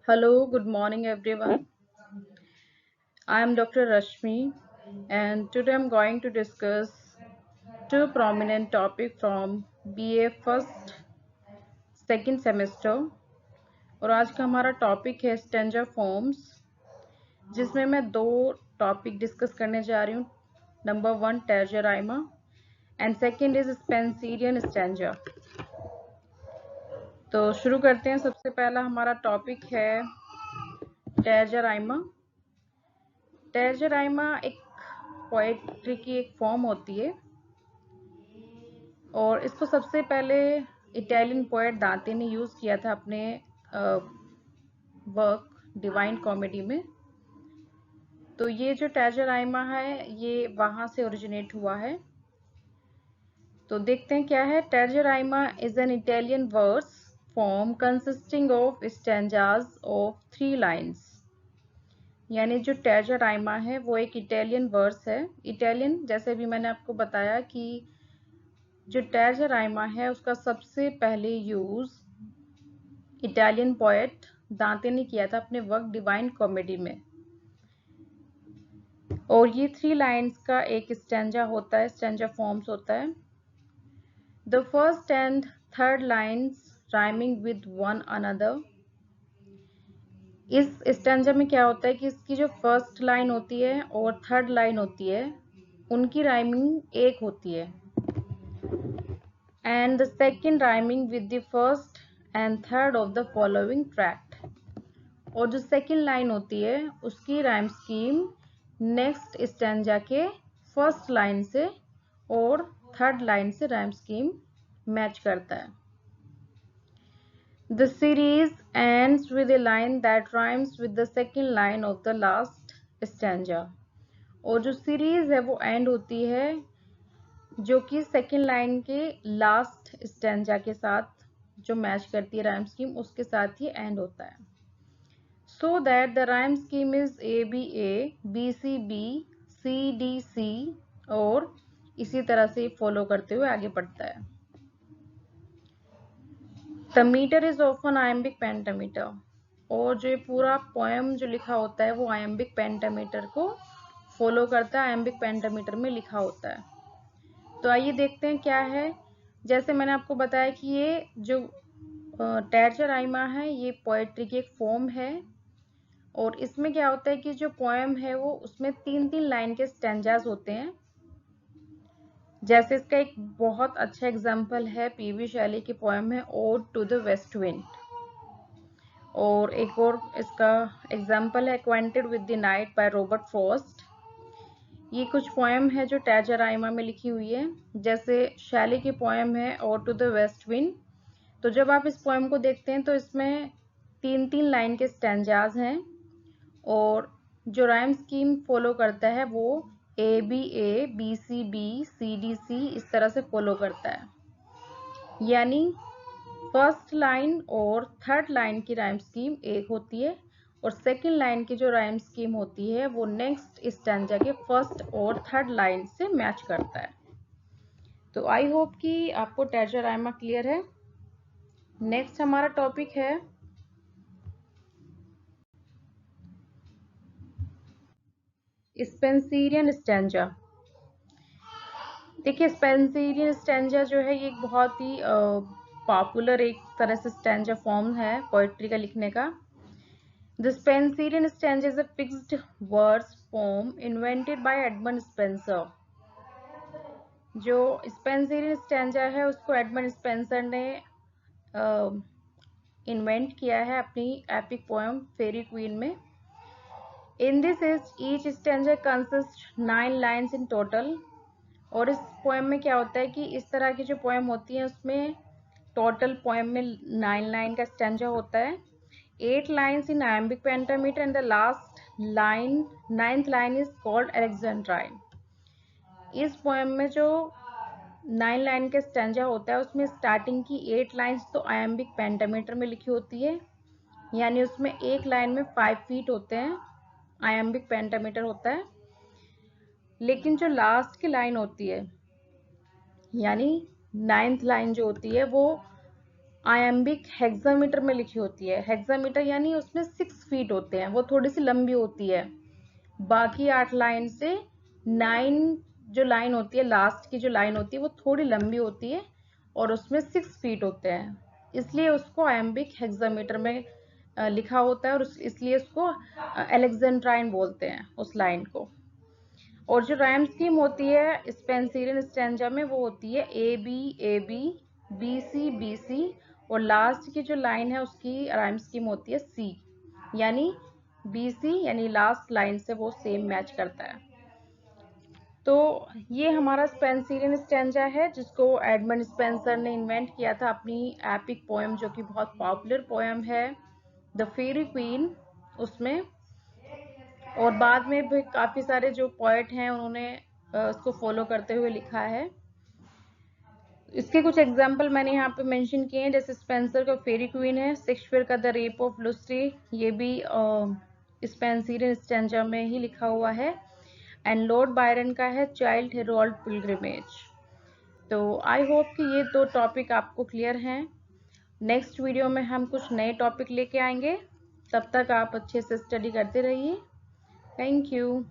Hello, good morning everyone. I am Dr. Rashmi and today I'm going to discuss two prominent topics from BA first second semester और आज का हमारा topic है stanza forms जिसमें मैं दो topic discuss करने जा रही हूँ. Number 1 terza rima and second is Spenserian stanza. तो शुरू करते हैं. सबसे पहला हमारा टॉपिक है टेरजराइमा. टेरजराइमा एक पोएट्री की एक फॉर्म होती है और इसको सबसे पहले इटालियन पोएट दांते ने यूज किया था अपने वर्क डिवाइन कॉमेडी में. तो ये जो टेरजराइमा है ये वहां से ओरिजिनेट हुआ है. तो देखते हैं क्या है. Terza rima is an Italian verse form consisting of stanzas of 3 lines. यानी जो टेरजराइमा है वो एक इटालियन वर्स है. इटालियन जैसे भी मैंने आपको बताया कि जो टेरजराइमा है उसका सबसे पहले यूज इटालियन पोएट दांते ने किया था अपने वर्क डिवाइन कॉमेडी में. और ये 3 लाइन्स का एक स्टैंजा होता है, स्टैंजा फॉर्म्स होता है. The first and third lines rhyming with one another. इस स्टैंजा में क्या होता है कि इसकी जो फर्स्ट लाइन होती है और थर्ड लाइन होती है उनकी राइमिंग एक होती है. And the second rhyming with the first and third of the following tract. और जो सेकेंड लाइन होती है उसकी राइम स्कीम नेक्स्ट स्टैंजा के फर्स्ट लाइन से और थर्ड लाइन से राइम स्कीम मैच करता है. The series ends with a line that rhymes with the second line of the last stanza. और जो सीरीज है वो एंड होती है जो कि सेकेंड लाइन के लास्ट स्टैंजा के साथ जो मैच करती है राइम स्कीम उसके साथ ही एंड होता है. So that the rhyme scheme is A B A, B C B, C D C और इसी तरह से फॉलो करते हुए आगे बढ़ता है. The metre is often iambic pentameter. और जो ये पूरा पोएम जो लिखा होता है वो आयम्बिक पेंटामीटर को फॉलो करता है. आयम्बिक पेंटामीटर में लिखा होता है. तो आइए देखते हैं क्या है. जैसे मैंने आपको बताया कि ये जो टेरजराइमा है ये पोएट्री की एक फॉर्म है और इसमें क्या होता है कि जो पोएम है वो उसमें 3-3 लाइन के स्टैंजास होते हैं. जैसे इसका एक बहुत अच्छा एग्जाम्पल है पीवी शैली की पोएम है ode to the west wind. और एक और इसका एग्जाम्पल है acquainted with the night by Robert Frost. ये कुछ पोएम है जो टेरजराइमा में लिखी हुई है. जैसे शैली की पोएम है ode to the west wind. तो जब आप इस पोएम को देखते हैं तो इसमें 3-3 लाइन के स्टैंजाज हैं और जो राइम स्कीम फॉलो करता है वो A B C B, C D C इस तरह से फॉलो करता है. यानी फर्स्ट लाइन और थर्ड लाइन की राइम स्कीम एक होती है और सेकेंड लाइन की जो राइम स्कीम होती है वो नेक्स्ट स्टैंजा के फर्स्ट और थर्ड लाइन से मैच करता है. तो आई होप कि आपको टेरजराइमा क्लियर है. नेक्स्ट हमारा टॉपिक है स्पेंसीरियन स्टैंजा. देखिए स्पेंसीरियन स्टैंजा जो है ये एक बहुत ही पॉपुलर एक तरह से स्टैंजा फॉर्म है पोएट्री का लिखने का. The Spencerian stanza is a fixed verse poem invented by Edmund Spenser. जो स्पेंसरियन स्टैंजा है उसको एडमंड स्पेंसर ने इन्वेंट किया है अपनी एपिक पोएम फेरी क्वीन में. In this each stanza consist 9 lines in total. और इस पोएम में क्या होता है कि इस तरह की जो पोएम होती है उसमें टोटल पोएम में 9 लाइन का स्टैंजा होता है. 8 lines in iambic pentameter and the last line, 9th line is called Alexandrine. इस पोएम में जो 9 लाइन का स्टैंजा होता है उसमें स्टार्टिंग की 8 लाइन्स तो आयम्बिक पेंटामीटर में लिखी होती है. यानी उसमें एक लाइन में 5 फीट होते हैं, आयम्बिक पेंटामीटर होता है. लेकिन जो लास्ट की लाइन होती है यानी 9th लाइन जो होती है वो आयम्बिक हेक्सामीटर में लिखी होती है। हेक्सामीटर यानी उसमें 6 फीट होते हैं, वो थोड़ी सी लंबी होती है। बाकी 8 लाइन से 9 जो लाइन होती है, लास्ट की जो लाइन होती है वो थोड़ी लंबी होती है और उसमें 6 फीट होते हैं, इसलिए उसको आयम्बिक हेक्सामीटर में लिखा होता है और इसलिए उसको अलेक्जेंड्राइन बोलते हैं उस लाइन को। और जो राइम स्कीम होती है स्पेंसियन स्टैंजा में वो होती है ए बी बी सी और लास्ट की जो लाइन है उसकी राइम स्कीम होती है सी, यानी बी सी यानी लास्ट लाइन से वो सेम मैच करता है। तो ये हमारा स्पेंसियन स्टैंजा है जिसको एडमंड स्पेंसर ने इन्वेंट किया था अपनी एपिक पोएम, जो कि बहुत पॉपुलर पोएम है द फेरी क्वीन उसमें। और बाद में भी काफ़ी सारे जो पोएट हैं उन्होंने उसको फॉलो करते हुए लिखा है। इसके कुछ एग्जाम्पल मैंने यहाँ पे मेंशन किए हैं, जैसे स्पेंसर का फेरी क्वीन है, शेक्सपियर का द रेप ऑफ लुसी, ये भी स्पेंसियन स्टैंजा में ही लिखा हुआ है। एंड लॉर्ड बायरन का है चाइल्ड हेरोल्ड पिलग्रिमेज। तो आई होप कि ये 2 टॉपिक आपको क्लियर हैं। नेक्स्ट वीडियो में हम कुछ नए टॉपिक लेके आएंगे, तब तक आप अच्छे से स्टडी करते रहिए। Thank you.